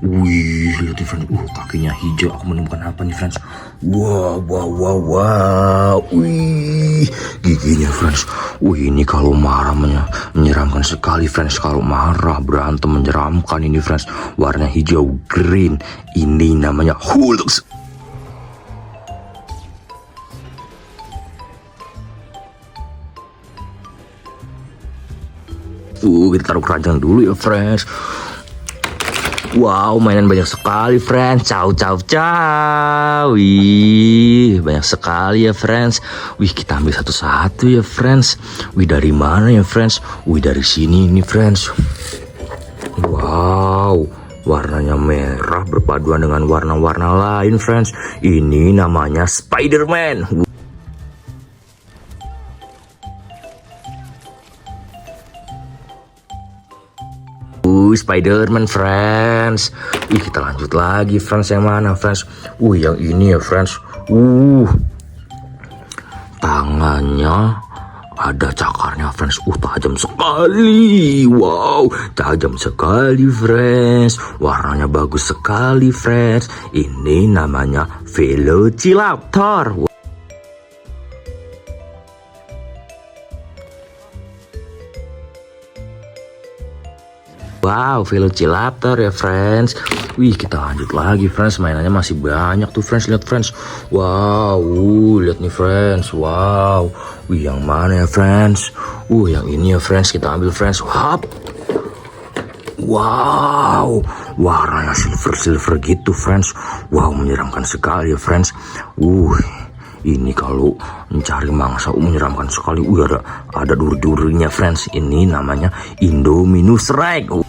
Wih, lihat nih friends. Kakinya hijau. Aku menemukan apa nih friends? Wow, wow, wow, wow. Wih, giginya friends. Wih, ini kalau marah menyeramkan sekali friends. Kalau marah berantem menyeramkan ini friends. Warna hijau green. Ini namanya Hulk. Kita taruh keranjang dulu ya friends. Wow, mainan banyak sekali friends. Ciao, ciao, ciao. Wih, banyak sekali ya friends. Wih, kita ambil satu-satu ya friends. Wih, dari mana ya friends? Wih, dari sini nih friends. Wow, warnanya merah berpaduan dengan warna-warna lain friends. Ini namanya Spider-Man. Spider-Man friends. Wih, kita lanjut lagi friends. Yang mana friends? Yang ini ya friends. Tangannya ada cakarnya friends. Tajam sekali. Wow, tajam sekali friends. Warnanya bagus sekali friends. Ini namanya Velociraptor. Wow, Velociraptor ya friends. Wih, kita lanjut lagi friends. Mainannya masih banyak tuh friends. Lihat friends. Wow, lihat nih friends. Wow. Wih, yang mana ya friends? Yang ini ya friends. Kita ambil friends. Wow, warnanya silver gitu friends. Wow, menyeramkan sekali ya friends. Ini kalau mencari mangsa menyeramkan sekali. Ada duri-durinya friends. Ini namanya Indominus Rex.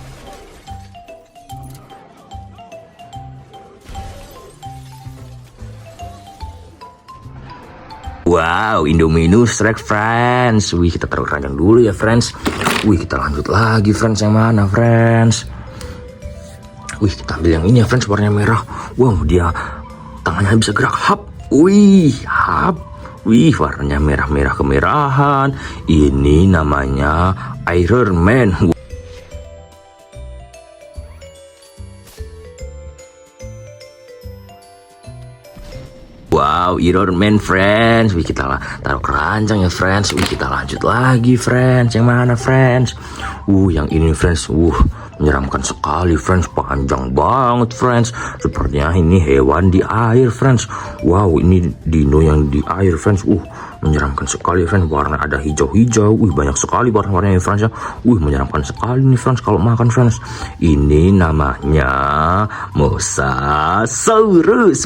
Wow, Indominus Rex friends. Wih, kita taruh keranjang dulu ya friends. Wih, kita lanjut lagi friends. Yang mana friends? Wih, kita ambil yang ini ya friends. Warnanya merah. Wow, dia tangannya bisa gerak. Wih, warnanya merah-merah kemerahan. Ini namanya Iron Man. Wow, Iron Man friends. Wih, kita taruh keranjang ya friends. Wih, kita lanjut lagi friends. Yang mana friends? Yang ini friends. Menyeramkan sekali friends. Panjang banget friends. Sepertinya ini hewan di air friends. Wow, ini dino yang di air friends. Menyeramkan sekali friends. Warna ada hijau-hijau. Banyak sekali warna-warnanya friends ya. Menyeramkan sekali nih friends kalau makan friends. Ini namanya Mosasaurus.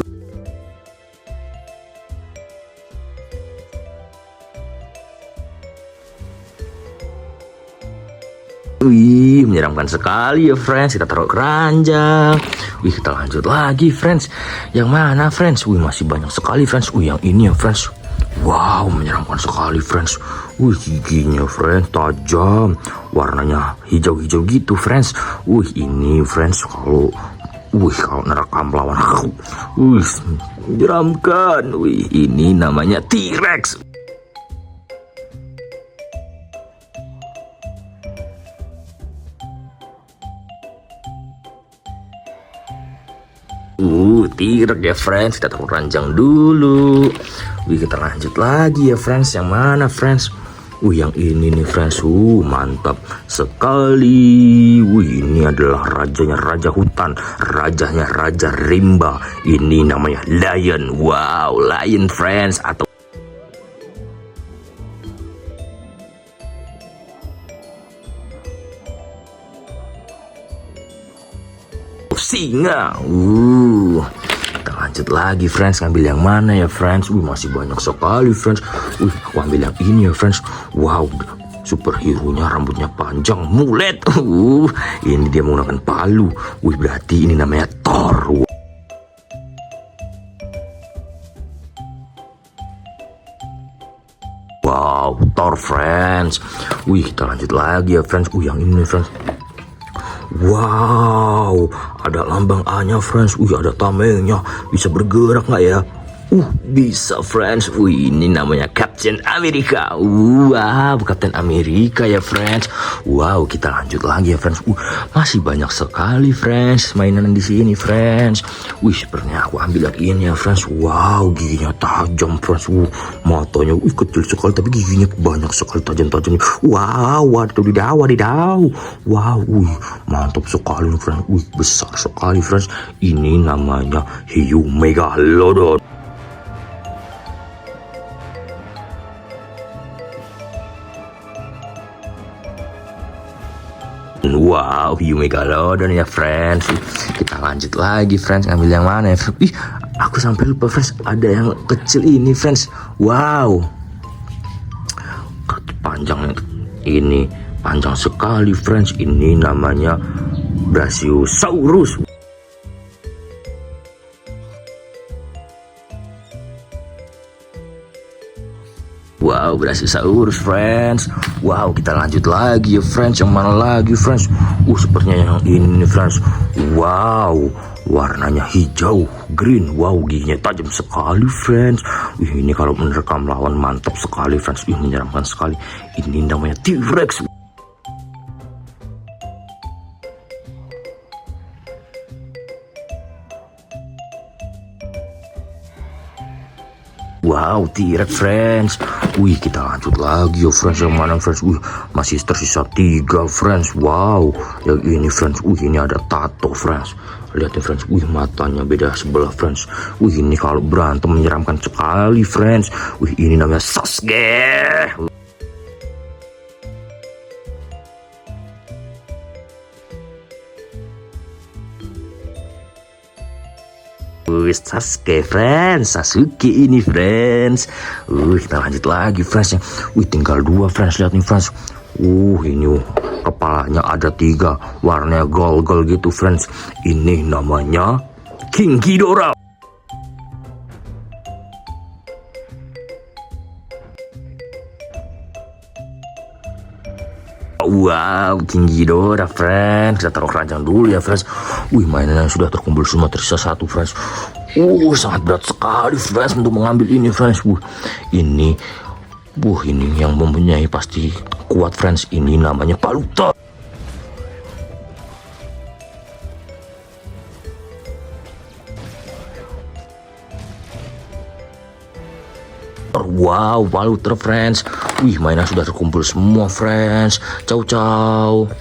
Menyeramkan sekali ya friends. Kita taruh keranjang. Kita lanjut lagi friends. Yang mana friends? Masih banyak sekali friends. Yang ini ya friends. Wow, menyeramkan sekali friends. Giginya friends tajam. Warnanya hijau-hijau gitu friends. Ini friends kalau nerekam lawan aku. Menyeramkan. Ini namanya T-Rex. T-Rex ya friends. Kita taruh ranjang dulu. Kita lanjut lagi ya friends. Yang mana friends? Yang ini nih friends. Mantap sekali. Ini adalah rajanya raja hutan. Rajanya raja rimba. Ini namanya lion. Wow, lion friends. Atau singa. Kita lanjut lagi friends. Ngambil yang mana ya friends? Masih banyak sekali friends. Aku ambil yang ini ya friends. Wow, superhero nya rambutnya panjang, mulet. Ini dia menggunakan palu. Berarti ini namanya Thor. Wow, Thor friends. Kita lanjut lagi ya friends. Yang ini friends. Wow, ada lambang A-nya friends. Ada tamengnya. Bisa bergerak nggak ya? Bisa friends. Ini namanya Captain America. Wow, Captain America ya friends. Wow, kita lanjut lagi ya friends. Masih banyak sekali friends mainan di sini friends. Sepertinya aku ambil yang ini ya friends. Wow, giginya tajam friends. Matanya kecil sekali tapi giginya banyak sekali tajam-tajamnya. Wow, wadidaw. Wow, mantap sekali friends. Besar sekali friends. Ini namanya hiu megalodon. Wow, hiu megalodon ya friends. Kita lanjut lagi friends. Ngambil yang mana ya friends? Aku sampai lupa friends. Ada yang kecil ini friends. Wow, panjangnya ini panjang sekali friends. Ini namanya Brachiosaurus. Wow, Brachiosaurus friends. Wow, kita lanjut lagi ya friends. Yang mana lagi friends? Sepertinya yang ini friends. Wow, warnanya hijau, green. Wow, giginya tajam sekali friends. Ini kalau menerkam lawan mantap sekali friends. Menyeramkan sekali. Ini namanya T-Rex. Wow, T-Rex friends. Kita lanjut lagi ya friends. Yang mana friends? Masih tersisa 3 friends. Wow, yang ini friends. Ini ada tato friends. Lihat ya friends. Matanya beda sebelah friends. Ini kalau berantem menyeramkan sekali friends. Ini namanya Sasuke. Sasuke friends, Sasuke ini friends. Kita lanjut lagi friends. Tinggal 2 friends. Lihat nih friends. Ini kepalanya ada 3, warnanya gold gitu friends. Ini namanya King Ghidorah. Wow, King Ghidorah friends. Kita taruh keranjang dulu ya friends. Mainan yang sudah terkumpul semua tersisa 1 friends. Sangat berat sekali friends untuk mengambil ini friends. Ini yang mempunyai pasti kuat friends. Ini namanya Paluta. Wow, Paluta friends. Mainan sudah terkumpul semua friends. Ciao.